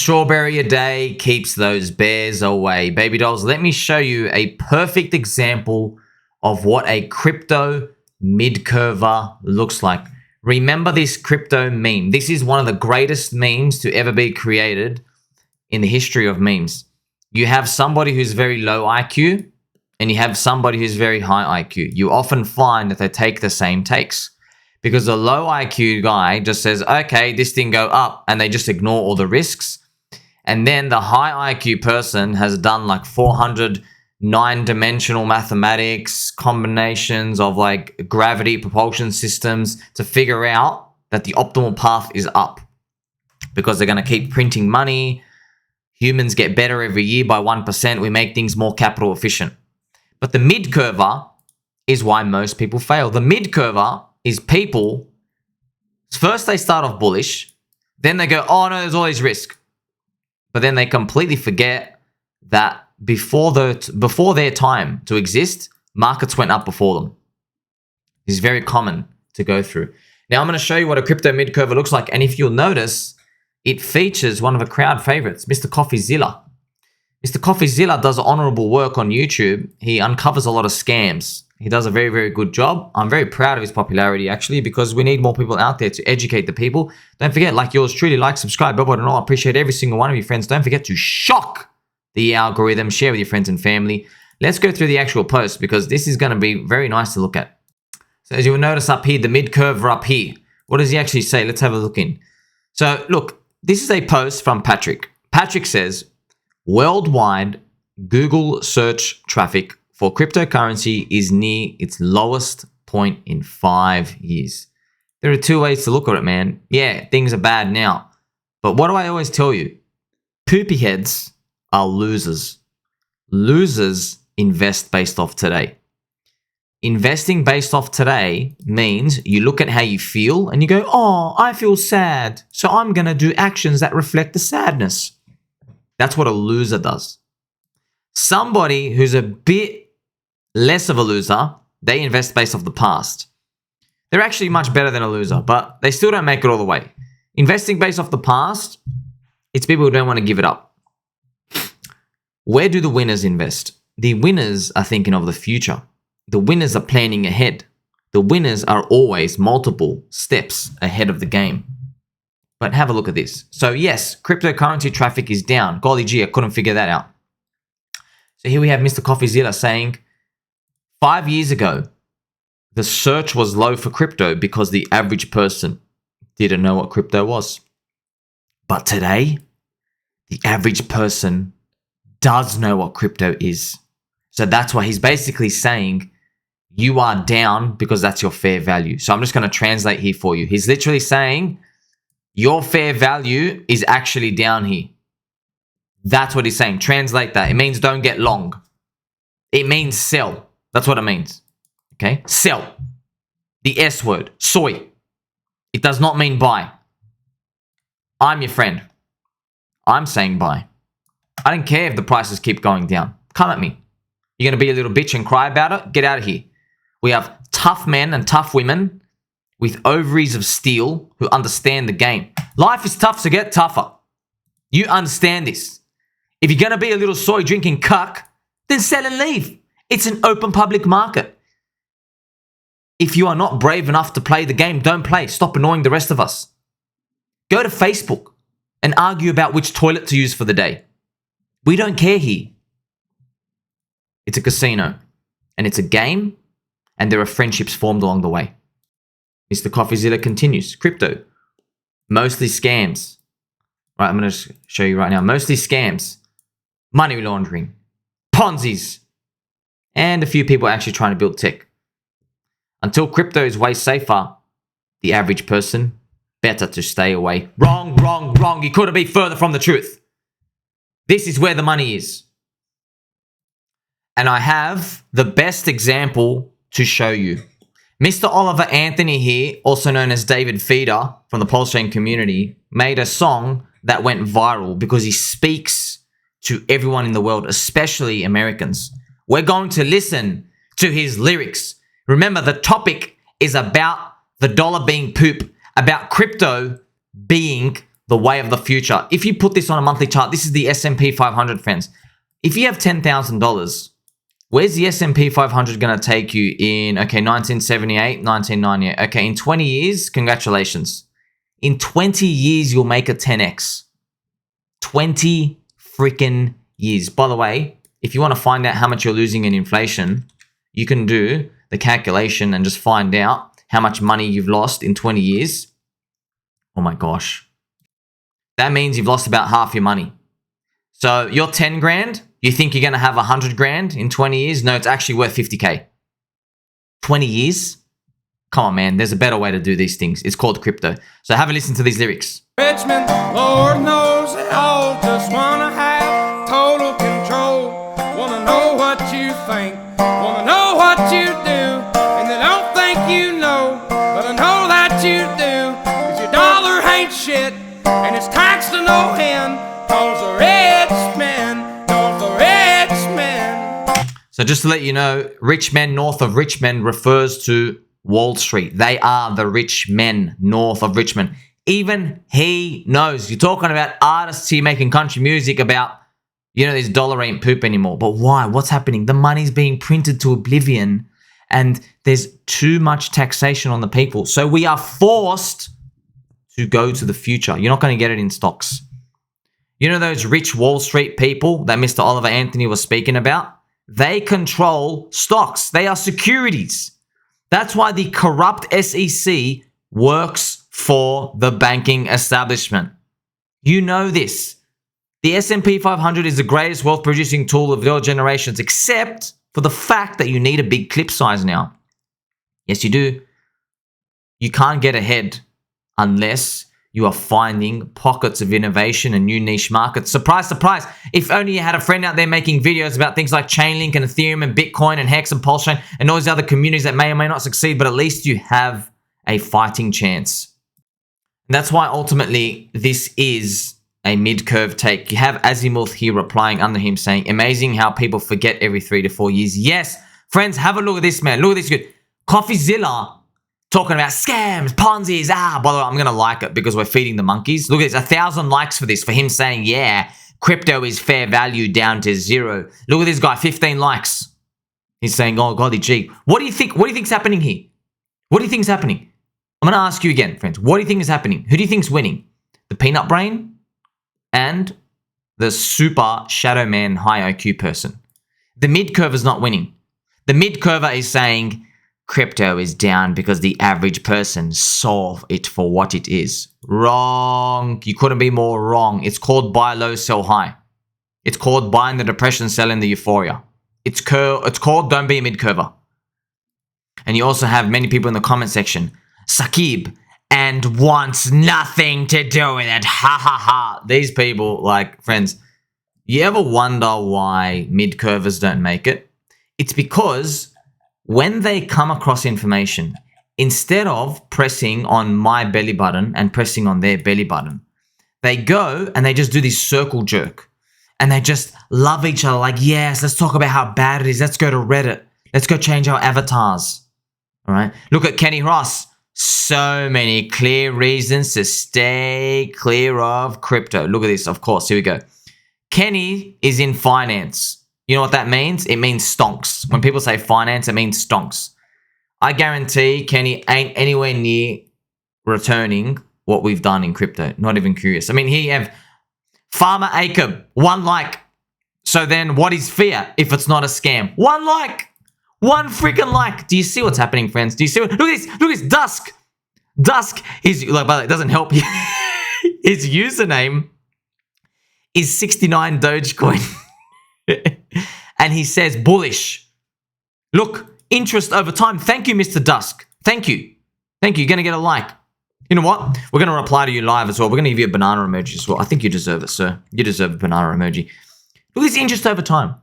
strawberry a day keeps those bears away. Baby dolls, let me show you a perfect example of what a crypto mid-curver looks like. Remember this crypto meme. This is one of the greatest memes to ever be created in the history of memes. You have somebody who's very low IQ and you have somebody who's very high IQ. You often find that they take the same takes because the low IQ guy just says, okay, this thing go up, and they just ignore all the risks. And then the high IQ person has done like 400 nine-dimensional mathematics, combinations of like gravity propulsion systems to figure out that the optimal path is up because they're going to keep printing money. Humans get better every year by 1%. We make things more capital efficient. But the mid-curver is why most people fail. The mid-curver is people, first they start off bullish, then they go, oh no, there's always risk. But then they completely forget that before their time to exist, markets went up before them. It's very common to go through. Now I'm going to show you what a crypto mid-curver looks like. And if you'll notice, it features one of the crowd favorites, Mr. CoffeeZilla. Mr. CoffeeZilla does honorable work on YouTube. He uncovers a lot of scams. He does a very, very good job. I'm very proud of his popularity, actually, because we need more people out there to educate the people. Don't forget, like yours truly, like, subscribe, bell button, and all. I appreciate every single one of you, friends. Don't forget to shock the algorithm. Share with your friends and family. Let's go through the actual post because this is going to be very nice to look at. So as you will notice up here, the mid-curver up here. What does he actually say? Let's have a look in. So look, this is a post from Patrick. Patrick says, worldwide Google search traffic for cryptocurrency is near its lowest point in 5 years. There are two ways to look at it, man. Yeah, things are bad now. But what do I always tell you? Poopy heads are losers. Losers invest based off today. Investing based off today means you look at how you feel and you go, oh, I feel sad, so I'm going to do actions that reflect the sadness. That's what a loser does. Somebody who's a bit less of a loser, they invest based off the past. They're actually much better than a loser, but they still don't make it all the way. Investing based off the past, it's people who don't want to give it up. Where do the winners invest? The winners are thinking of the future. The winners are planning ahead. The winners are always multiple steps ahead of the game. But have a look at this. So yes, cryptocurrency traffic is down. Golly gee, I couldn't figure that out. So here we have Mr. CoffeeZilla saying, 5 years ago, the search was low for crypto because the average person didn't know what crypto was. But today, the average person does know what crypto is. So that's why he's basically saying you are down because that's your fair value. So I'm just going to translate here for you. He's literally saying your fair value is actually down here. That's what he's saying. Translate that. It means don't get long. It means sell. That's what it means. Okay? Sell. The S word. Soy. It does not mean buy. I'm your friend. I'm saying buy. I don't care if the prices keep going down. Come at me. You're going to be a little bitch and cry about it? Get out of here. We have tough men and tough women with ovaries of steel who understand the game. Life is tough, so get tougher. You understand this. If you're going to be a little soy drinking cuck, then sell and leave. It's an open public market. If you are not brave enough to play the game, don't play. Stop annoying the rest of us. Go to Facebook and argue about which toilet to use for the day. We don't care here. It's a casino and it's a game and there are friendships formed along the way. Mr. CoffeeZilla continues. Crypto, mostly scams. Right, I'm going to show you right now. Mostly scams, money laundering, Ponzi's, and a few people actually trying to build tech. Until crypto is way safer, the average person, better to stay away. Wrong, wrong, wrong. You couldn't be further from the truth. This is where the money is. And I have the best example to show you. Mr. Oliver Anthony here, also known as David Feeder from the Pulse Chain community, made a song that went viral because he speaks to everyone in the world, especially Americans. We're going to listen to his lyrics. Remember, the topic is about the dollar being poop, about crypto being the way of the future. If you put this on a monthly chart, this is the S&P 500, friends. If you have $10,000, where's the S&P 500 going to take you in, okay, 1978, 1998. Okay, in 20 years, congratulations. In 20 years, you'll make a 10x. 20 freaking years. By the way, if you want to find out how much you're losing in inflation, you can do the calculation and just find out how much money you've lost in 20 years. Oh my gosh. That means you've lost about half your money. So you're 10 grand. You think you're going to have 100 grand in 20 years? No, it's actually worth 50K. 20 years? Come on, man. There's a better way to do these things. It's called crypto. So have a listen to these lyrics. Richmond, Lord knows they all just wanna have total control. Wanna know what you think, wanna know what you do, and they don't think you know, but I know that you do. 'Cause your dollar ain't shit, and it's taxed to no end. 'Cause the rich men, 'cause the rich men. So just to let you know, rich men north of Richmond refers to Wall Street. They are the rich men north of Richmond. Even he knows. You're talking about artists here making country music about, you know, this dollar ain't poop anymore. But why? What's happening? The money's being printed to oblivion and there's too much taxation on the people. So we are forced to go to the future. You're not going to get it in stocks. You know those rich Wall Street people that Mr. Oliver Anthony was speaking about? They control stocks. They are securities. That's why the corrupt SEC works for the banking establishment. You know this. The S&P 500 is the greatest wealth producing tool of your generations, except for the fact that you need a big clip size now. Yes, you do. You can't get ahead unless you are finding pockets of innovation and new niche markets. Surprise, surprise. If only you had a friend out there making videos about things like Chainlink and Ethereum and Bitcoin and Hex and Pulse and all these other communities that may or may not succeed, but at least you have a fighting chance. And that's why ultimately this is a mid-curve take. You have Azimuth here replying under him saying, amazing how people forget every 3 to 4 years. Yes, friends, have a look at this, man. Look at this good. CoffeeZilla talking about scams, Ponzi's. By the way, I'm going to like it because we're feeding the monkeys. Look at this, 1,000 likes for this, for him saying, yeah, crypto is fair value down to 0. Look at this guy, 15 likes. He's saying, oh, golly gee. What do you think? What do you think's happening here? What do you think is happening? I'm going to ask you again, friends. What do you think is happening? Who do you think's winning? The peanut brain and the super shadow man high IQ person. The mid-curver is not winning. The mid-curver is saying crypto is down because the average person saw it for what it is. Wrong. You couldn't be more wrong. It's called buy low, sell high. It's called buying the depression, selling the euphoria. It's called don't be a mid-curver. And you also have many people in the comment section, Saqib, and wants nothing to do with it. Ha ha ha. These people, like, friends, you ever wonder why mid-curvers don't make it? It's because when they come across information, instead of pressing on my belly button and pressing on their belly button, they go and they just do this circle jerk. And they just love each other like, yes, let's talk about how bad it is. Let's go to Reddit. Let's go change our avatars. All right. Look at Kenny Ross. So many clear reasons to stay clear of crypto. Look at this. Of course. Here we go. Kenny is in finance. You know what that means? It means stonks. When people say finance, it means stonks. I guarantee Kenny ain't anywhere near returning what we've done in crypto. Not even curious. I mean, here you have Farmer Acob, 1 like. So then what is fear if it's not a scam? 1 like. 1 freaking like. Do you see what's happening, friends? Do you see what? Look at this. Look at this. Dusk. Dusk is, like, by the way, it doesn't help you. His username is 69 Dogecoin. And he says bullish. Look, interest over time. Thank you, Mr. Dusk. Thank you. Thank you. You're going to get a like. You know what? We're going to reply to you live as well. We're going to give you a banana emoji as well. I think you deserve it, sir. You deserve a banana emoji. Look at this interest over time.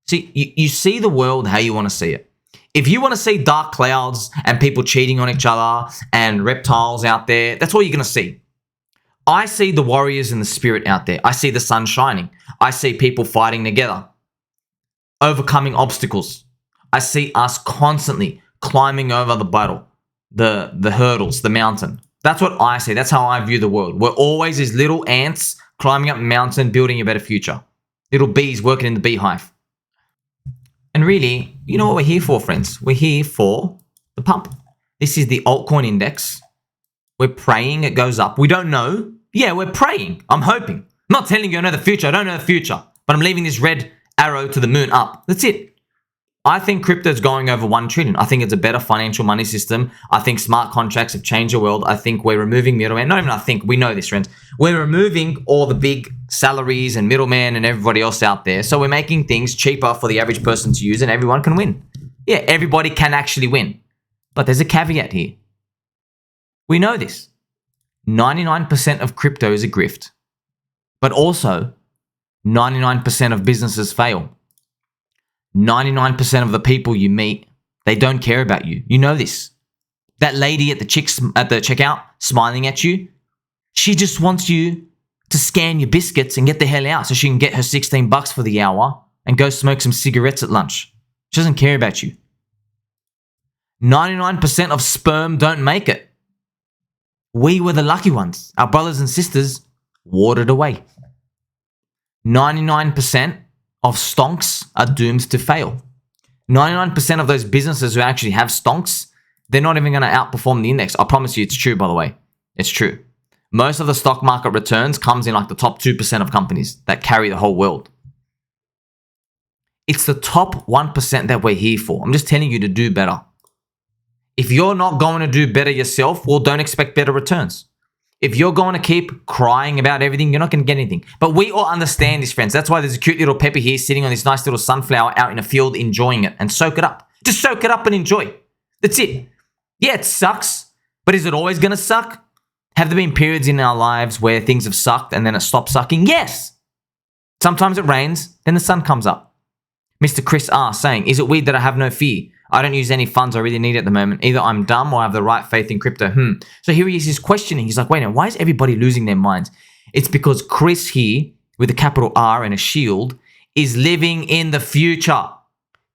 See, you see the world how you want to see it. If you want to see dark clouds and people cheating on each other and reptiles out there, that's all you're going to see. I see the warriors and the spirit out there. I see the sun shining. I see people fighting together, overcoming obstacles. I see us constantly climbing over the battle, the hurdles, the mountain. That's what I say. That's how I view the world. We're always these little ants climbing up a mountain, building a better future. Little bees working in the beehive. And really, you know what we're here for, friends? We're here for the pump. This is the altcoin index. We're praying it goes up. We don't know. Yeah, we're praying. I'm hoping. I'm not telling you I know the future. I don't know the future. But I'm leaving this red arrow to the moon up. That's it. I think crypto is going over 1 trillion. I think it's a better financial money system. I think smart contracts have changed the world. I think we're removing middlemen. Not even I think. We know this, friends. We're removing all the big salaries and middlemen and everybody else out there. So we're making things cheaper for the average person to use and everyone can win. Yeah, everybody can actually win. But there's a caveat here. We know this. 99% of crypto is a grift. But also, 99% of businesses fail. 99% of the people you meet, they don't care about you. You know this. That lady at the checkout smiling at you, she just wants you to scan your biscuits and get the hell out so she can get her $16 for the hour and go smoke some cigarettes at lunch. She doesn't care about you. 99% of sperm don't make it. We were the lucky ones. Our brothers and sisters watered away. 99% of stonks are doomed to fail. 99% of those businesses who actually have stonks, they're not even going to outperform the index. I promise you it's true, by the way. It's true. Most of the stock market returns comes in like the top 2% of companies that carry the whole world. It's the top 1% that we're here for. I'm just telling you to do better. If you're not going to do better yourself, well, don't expect better returns. If you're going to keep crying about everything, you're not going to get anything. But we all understand this, friends. That's why there's a cute little Peppy here sitting on this nice little sunflower out in a field enjoying it and soak it up. Just soak it up and enjoy. That's it. Yeah, it sucks, but is it always going to suck? Have there been periods in our lives where things have sucked and then it stopped sucking? Yes. Sometimes it rains, then the sun comes up. Mr. Chris R saying, is it weird that I have no fear? I don't use any funds I really need at the moment. Either I'm dumb or I have the right faith in crypto. So here he is, he's questioning. He's like, wait a minute, why is everybody losing their minds? It's because Chris here, with a capital R and a shield, is living in the future.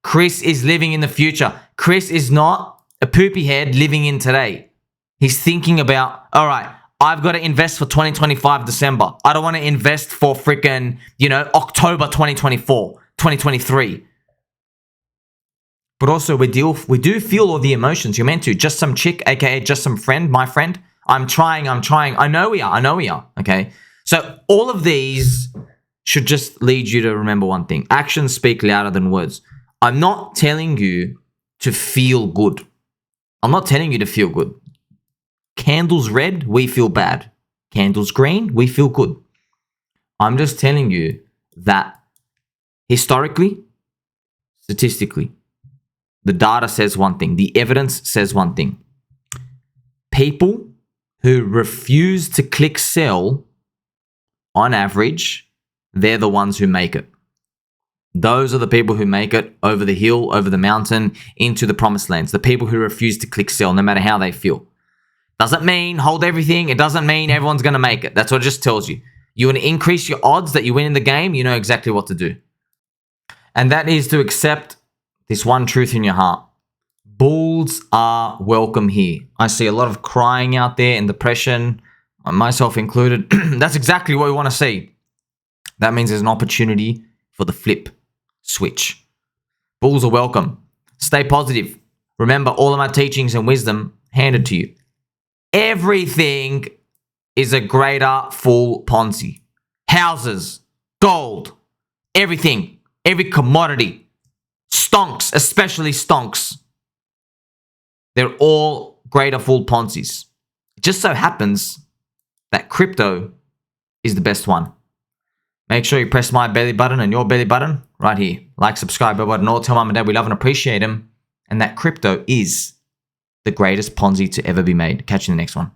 Chris is living in the future. Chris is not a poopy head living in today. He's thinking about, all right, I've got to invest for 2025 December. I don't want to invest for freaking, October 2024, 2023. But also we do feel all the emotions. You're meant to. Just some chick, aka just some friend, my friend. I'm trying. I know we are. Okay. So all of these should just lead you to remember one thing. Actions speak louder than words. I'm not telling you to feel good. Candles red, we feel bad. Candles green, we feel good. I'm just telling you that historically, statistically, the data says one thing. The evidence says one thing. People who refuse to click sell, on average, they're the ones who make it. Those are the people who make it over the hill, over the mountain, into the promised lands. The people who refuse to click sell, no matter how they feel. Doesn't mean hold everything. It doesn't mean everyone's going to make it. That's what it just tells you. You want to increase your odds that you win in the game, you know exactly what to do. And that is to accept this one truth in your heart. Bulls are welcome here. I see a lot of crying out there and depression, myself included. That's exactly what we want to see. That means there's an opportunity for the flip switch. Bulls are welcome. Stay positive. Remember, all of my teachings and wisdom handed to you. Everything is a greater full Ponzi. Houses, gold, everything, every commodity. Stonks, especially stonks. They're all greater full Ponzi's. It just so happens that crypto is the best one. Make sure you press my belly button and your belly button right here. Like, subscribe, bell button, all. Tell mom and dad we love and appreciate them. And that crypto is the greatest Ponzi to ever be made. Catch you in the next one.